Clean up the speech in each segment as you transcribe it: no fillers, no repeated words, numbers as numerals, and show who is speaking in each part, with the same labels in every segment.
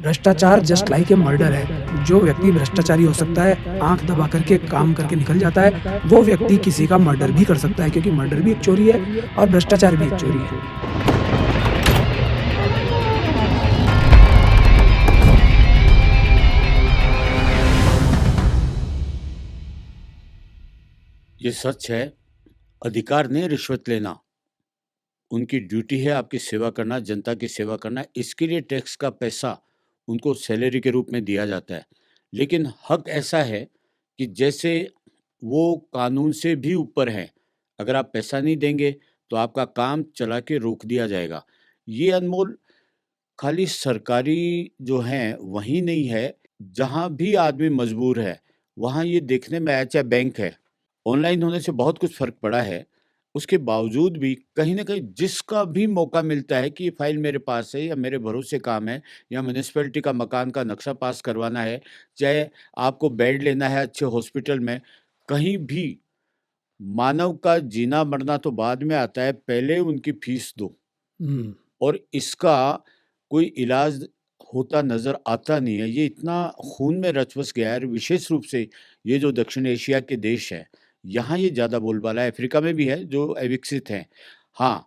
Speaker 1: भ्रष्टाचार just like a murder है। जो व्यक्ति भ्रष्टाचारी हो सकता है, आँख दबा करके काम करके निकल जाता है, वो व्यक्ति किसी का मर्डर भी कर सकता है, क्योंकि मर्डर भी एक चोरी है और भ्रष्टाचार भी एक चोरी है।
Speaker 2: ये सच है, अधिकार नहीं रिश्वत लेना। उनकी ड्यूटी है आपकी सेवा करना, जनता की सेवा करना। इसके लिए टैक्स का पैसा उनको सैलरी के रूप में दिया जाता है। लेकिन हक ऐसा है कि जैसे वो कानून से भी ऊपर हैं। अगर आप पैसा नहीं देंगे तो आपका काम चला के रोक दिया जाएगा। ये अनमोल खाली सरकारी जो हैं वहीं नहीं है, जहाँ भी आदमी मजबूर है, वहाँ ये देखने में आया, चाहे बैंक है। ऑनलाइन होने से बहुत कुछ फ़र्क पड़ा है। उसके बावजूद भी कहीं न कहीं जिसका भी मौका मिलता है कि ये फ़ाइल मेरे पास है या मेरे भरोसे काम है या म्युनिसिपैलिटी का मकान का नक्शा पास करवाना है, चाहे आपको बेड लेना है अच्छे हॉस्पिटल में, कहीं भी मानव का जीना-मरना तो बाद में आता है, पहले उनकी फ़ीस दो।
Speaker 1: हुँ।
Speaker 2: और इसका कोई इलाज होता नज़र आता नहीं है। ये इतना खून में रच-बस गया है, विशेष रूप से ये जो दक्षिण एशिया के देश हैं, यहाँ ये ज़्यादा बोलबाला है। अफ्रीका में भी है जो अविकसित हैं। हाँ,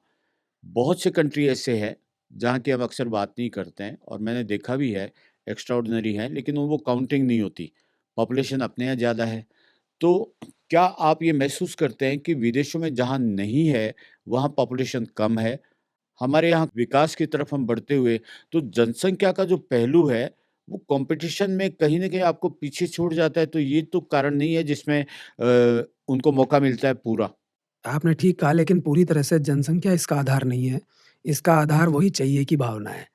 Speaker 2: बहुत से कंट्री ऐसे हैं जहाँ की हम अक्सर बात नहीं करते हैं और मैंने देखा भी है, एक्स्ट्राऑर्डिनरी हैं, लेकिन वो काउंटिंग नहीं होती। पॉपुलेशन अपने यहाँ ज़्यादा है। तो क्या आप ये महसूस करते हैं कि विदेशों में जहाँ नहीं है, वहाँ पॉपुलेशन कम है? हमारे यहाँ विकास की तरफ हम बढ़ते हुए, तो जनसंख्या का जो पहलू है, वो कॉम्पिटिशन में कहीं न कहीं आपको पीछे छूट जाता है, तो ये तो कारण नहीं है जिसमें उनको मौका मिलता है पूरा।
Speaker 1: आपने ठीक कहा, लेकिन पूरी तरह से जनसंख्या इसका आधार नहीं है। इसका आधार वही चाहिए की भावना है।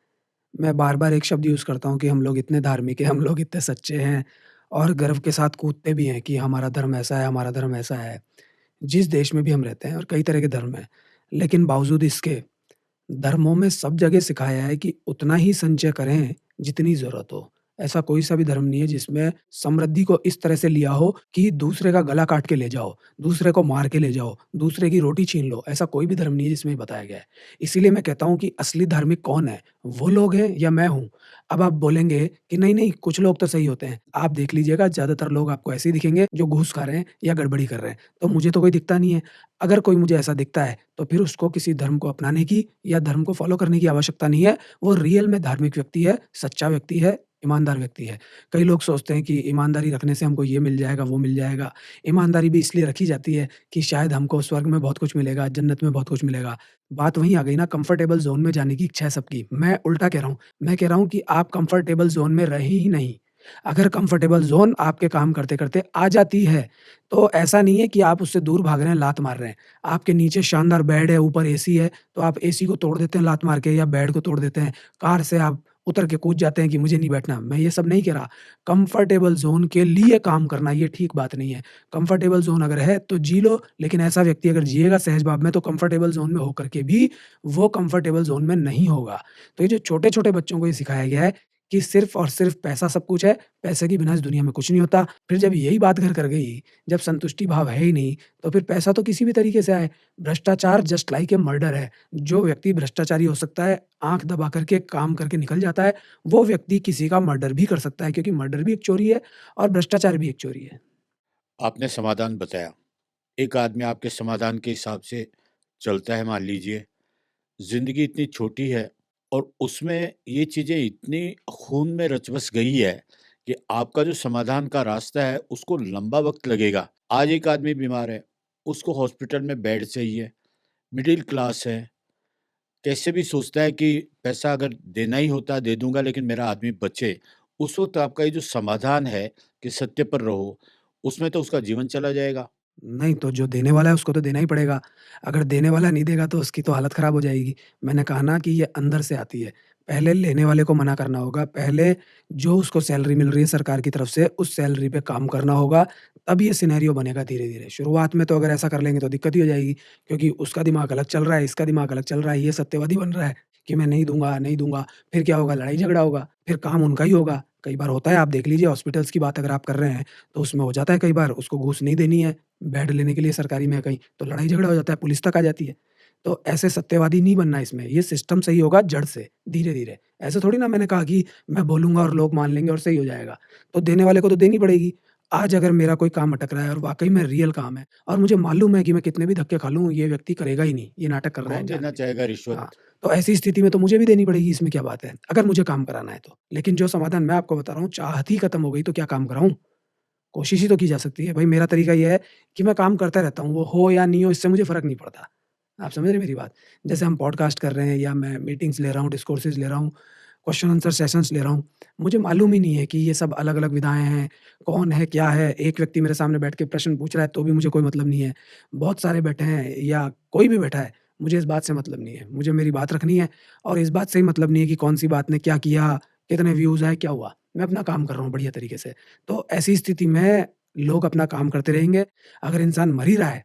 Speaker 1: मैं बार-बार एक शब्द यूज़ करता हूँ कि हम लोग इतने धार्मिक हैं, हम लोग इतने सच्चे हैं और गर्व के साथ कूदते भी हैं कि हमारा धर्म ऐसा है, हमारा धर्म ऐसा है। जिस देश में भी हम रहते हैं और कई तरह के धर्म हैं, लेकिन बावजूद इसके धर्मों में सब जगह सिखाया है कि उतना ही संचय करें जितनी ज़रूरत हो। ऐसा कोई सा भी धर्म नहीं है जिसमें समृद्धि को इस तरह से लिया हो कि दूसरे का गला काट के ले जाओ, दूसरे को मार के ले जाओ, दूसरे की रोटी छीन लो। ऐसा कोई भी धर्म नहीं है जिसमें ये बताया गया है। इसीलिए मैं कहता हूँ कि असली धार्मिक कौन है? वो लोग हैं या मैं हूँ? अब आप बोलेंगे कि नहीं-नहीं कुछ लोग तो सही होते हैं। आप देख लीजिएगा ज़्यादातर लोग आपको ऐसे ही दिखेंगे जो घूस खा रहे हैं या गड़बड़ी कर रहे हैं। तो मुझे तो कोई दिखता नहीं है। अगर कोई मुझे ऐसा दिखता है तो फिर उसको किसी धर्म को अपनाने की या धर्म को फ़ॉलो करने की आवश्यकता नहीं है। वो रियल में धार्मिक व्यक्ति है, सच्चा व्यक्ति है, ईमानदार व्यक्ति है। कई लोग सोचते हैं कि ईमानदारी रखने से हमको ये मिल जाएगा, वो मिल जाएगा। ईमानदारी भी इसलिए रखी जाती है कि शायद हमको स्वर्ग में बहुत कुछ मिलेगा, जन्नत में बहुत कुछ मिलेगा। बात वहीं आ गई ना, कंफर्टेबल ज़ोन में जाने की इच्छा है सबकी। मैं उल्टा कह रहा हूँ। मैं कह रहा हूँ कि आप कंफर्टेबल ज़ोन में रहें ही नहीं। अगर कंफर्टेबल ज़ोन आपके काम करते-करते आ जाती है, तो ऐसा नहीं है कि आप उससे दूर भाग रहे हैं, लात मार रहे हैं। आपके नीचे शानदार बेड है, ऊपर एसी है, तो आप एसी को तोड़ देते हैं लात मार के या बेड को तोड़ देते हैं। कार से आप उतर के कूद जाते हैं कि मुझे नहीं बैठना। मैं ये सब नहीं कह रहा। कंफर्टेबल ज़ोन के लिए काम करना ये ठीक बात नहीं है। कंफर्टेबल ज़ोन अगर है तो जी लो, लेकिन ऐसा व्यक्ति अगर जिएगा सहज भाव में तो कंफर्टेबल ज़ोन में होकर के भी वो कंफर्टेबल ज़ोन में नहीं होगा। तो ये जो छोटे-छोटे बच्चों को ये सिखाया गया है कि सिर्फ़ और सिर्फ़ पैसा सब कुछ है, पैसे के बिना इस दुनिया में कुछ नहीं होता। फिर जब यही बात घर कर गई, जब संतुष्टि भाव है ही नहीं, तो फिर पैसा तो किसी भी तरीके से आए। भ्रष्टाचार जस्ट लाइक ए मर्डर है। जो व्यक्ति भ्रष्टाचारी हो सकता है, आँख दबा करके काम करके निकल जाता है, वो व्यक्ति किसी का मर्डर भी कर सकता है, क्योंकि मर्डर भी एक चोरी है और भ्रष्टाचार भी एक चोरी है।
Speaker 2: आपने समाधान बताया। एक आदमी आपके समाधान के हिसाब से चलता है, मान लीजिए। ज़िंदगी इतनी छोटी है और उसमें ये चीज़ें इतनी खून में रच-बस गई है कि आपका जो समाधान का रास्ता है, उसको लंबा वक़्त लगेगा। आज एक आदमी बीमार है, उसको हॉस्पिटल में बेड चाहिए, मिडल क्लास है, कैसे भी सोचता है कि पैसा अगर देना ही होता दे दूँगा लेकिन मेरा आदमी बचे। उस वक़्त आपका ये जो समाधान है कि सत्य पर रहो, उसमें तो उसका जीवन चला जाएगा।
Speaker 1: नहीं, तो जो देने वाला है उसको तो देना ही पड़ेगा। अगर देने वाला नहीं देगा तो उसकी तो हालत ख़राब हो जाएगी। मैंने कहा ना कि ये अंदर से आती है। पहले लेने वाले को मना करना होगा, पहले जो उसको सैलरी मिल रही है सरकार की तरफ से, उस सैलरी पे काम करना होगा, तब ये सिनेरियो बनेगा धीरे-धीरे। शुरुआत में तो अगर ऐसा कर लेंगे तो दिक्कत ही हो जाएगी, क्योंकि उसका दिमाग अलग चल रहा है, इसका दिमाग अलग चल रहा है, ये सत्यवादी बन रहा है कि मैं नहीं दूँगा, नहीं दूँगा। फिर क्या होगा? लड़ाई-झगड़ा होगा, फिर काम उनका ही होगा। कई बार होता है, आप देख लीजिए हॉस्पिटल्स की बात अगर आप कर रहे हैं, तो उसमें हो जाता है कई बार उसको घूस नहीं देनी है, बेड लेने के लिए सरकारी में है कहीं, तो लड़ाई-झगड़ा हो जाता है, पुलिस तक आ जाती है। तो ऐसे सत्यवादी नहीं बनना इसमें, ये सिस्टम सही होगा जड़ से, धीरे-धीरे। ऐसे थोड़ी ना मैंने कहा कि मैं बोलूँगा और लोग मान लेंगे और सही हो जाएगा। तो देने वाले को तो देनी पड़ेगी। आज अगर मेरा कोई काम अटक रहा है और वाक़ई में रियल काम है और मुझे मालूम है कि मैं कितने भी धक्के खा लूँ, ये व्यक्ति करेगा ही नहीं, ये नाटक कर रहा है
Speaker 2: कौन
Speaker 1: जान
Speaker 2: देना
Speaker 1: के।
Speaker 2: चाहेगा
Speaker 1: हाँ,
Speaker 2: रिश्वत?
Speaker 1: तो ऐसी स्थिति में तो मुझे भी देनी पड़ेगी, इसमें क्या बात है? अगर मुझे काम कराना है तो। लेकिन जो समाधान मैं आपको बता रहा हूँ, चाहत ही खत्म हो गई तो क्या काम कराऊँ? कोशिश ही तो की जा सकती है। भई मेरा तरीका ये है कि मैं काम करता रहता हूँ, वो हो या नहीं हो इससे मुझे फ़र्क नहीं पड़ता। आप समझ रहे हैं मेरी बात? जैसे हम पॉडकास्ट कर रहे हैं या मैं मीटिंग्स ले रहा हूँ, डिस्कोर्सेज़ ले रहा हूँ, क्वेश्चन आंसर सेशंस ले रहा हूँ। मुझे मालूम ही नहीं है कि ये सब अलग-अलग विधाएँ हैं, कौन है, क्या है? एक व्यक्ति मेरे सामने बैठ के प्रश्न पूछ रहा है तो भी मुझे कोई मतलब नहीं है। बहुत सारे बैठे हैं या कोई भी बैठा है, मुझे इस बात से मतलब नहीं है। मुझे मेरी बात रखनी है और इस बात से ही मतलब नहीं है कि कौन-सी बात ने क्या किया, कितने व्यूज़ आए, क्या हुआ? मैं अपना काम कर रहा हूँ बढ़िया तरीके से। तो ऐसी स्थिति में लोग अपना काम करते रहेंगे। अगर इंसान मर ही रहा है,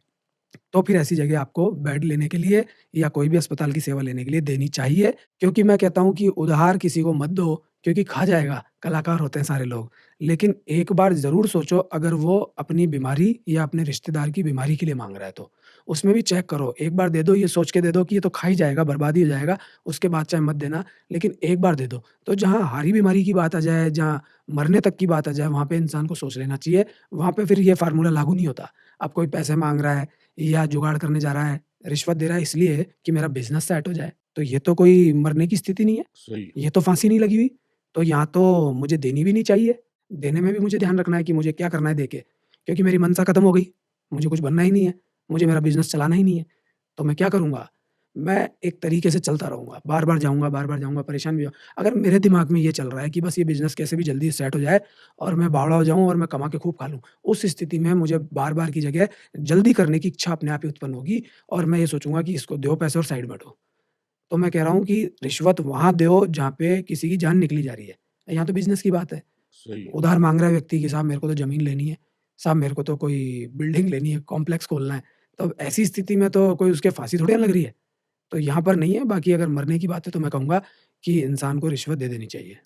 Speaker 1: तो फिर ऐसी जगह आपको बेड लेने के लिए या कोई भी अस्पताल की सेवा लेने के लिए देनी चाहिए। क्योंकि मैं कहता हूँ कि उधार किसी को मत दो, क्योंकि खा जाएगा, कलाकार होते हैं सारे लोग। लेकिन एक बार ज़रूर सोचो अगर वो अपनी बीमारी या अपने रिश्तेदार की बीमारी के लिए माँग रहा है तो। उसमें भी चेक करो, एक बार दे दो ये सोच के दे दो कि ये तो खा ही जाएगा, बर्बाद ही हो जाएगा, उसके बाद चाहे मत देना, लेकिन एक बार दे दो। तो जहाँ हारी बीमारी की बात आ जाए, जहाँ मरने तक की बात आ जाए, वहाँ पे इंसान को सोच लेना चाहिए। वहाँ पे फिर ये फ़ॉर्मूला लागू नहीं होता। अब कोई पैसे माँग रहा है या जुगाड़ करने जा रहा है, रिश्वत दे रहा है इसलिए कि मेरा बिज़नेस सेट हो जाए, तो ये तो कोई मरने की स्थिति नहीं है,
Speaker 2: सही।
Speaker 1: ये तो फांसी नहीं लगी हुई। तो यहाँ तो मुझे देनी भी नहीं चाहिए, देने में भी मुझे ध्यान रखना है कि मुझे क्या करना है देके, क्योंकि मेरी मंशा खत्म हो गई, मुझे कुछ बनना ही नहीं है, मुझे मेरा बिज़नेस चलाना ही नहीं है, तो मैं क्या करूँगा? मैं एक तरीके से चलता रहूँगा, बार-बार जाऊँगा, परेशान भी हो अगर मेरे दिमाग में ये चल रहा है कि बस ये बिज़नेस कैसे भी जल्दी सेट हो जाए और मैं बावड़ा हो जाऊँ और मैं कमा के खूब खा लूँ, उस स्थिति में मुझे बार-बार की जगह जल्दी करने की इच्छा अपने आप ही उत्पन्न होगी और मैं ये सोचूँगा कि इसको दो पैसे और साइड में हटो। तो मैं कह रहा हूँ कि रिश्वत वहाँ दो जहाँ पे किसी की जान निकली जा रही है। यहाँ तो बिज़नेस की बात है।
Speaker 2: सही है।
Speaker 1: उधार माँग रहा है व्यक्ति कि साहब मेरे को तो ज़मीन लेनी है, साहब मेरे को तो कोई बिल्डिंग लेनी है, कॉम्प्लेक्स खोलना है। तो अब ऐसी स्थिति में तो कोई उसके फांसी थोड़ी ना लग रही है। तो यहाँ पर नहीं है, बाकी अगर मरने की बात है तो मैं कहूँगा कि इंसान को रिश्वत दे देनी चाहिए।